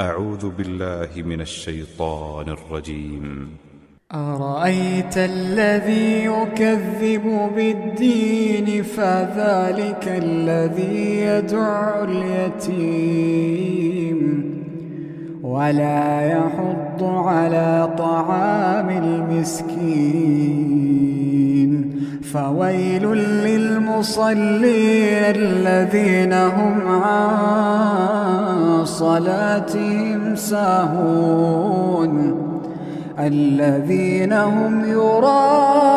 أعوذ بالله من الشيطان الرجيم. أرأيت الذي يكذب بالدين فذلك الذي يدع اليتيم ولا يحض على طعام المسكين فويل للمصلين الذين هم عن صلاتهم ساهون الذين هم يراءون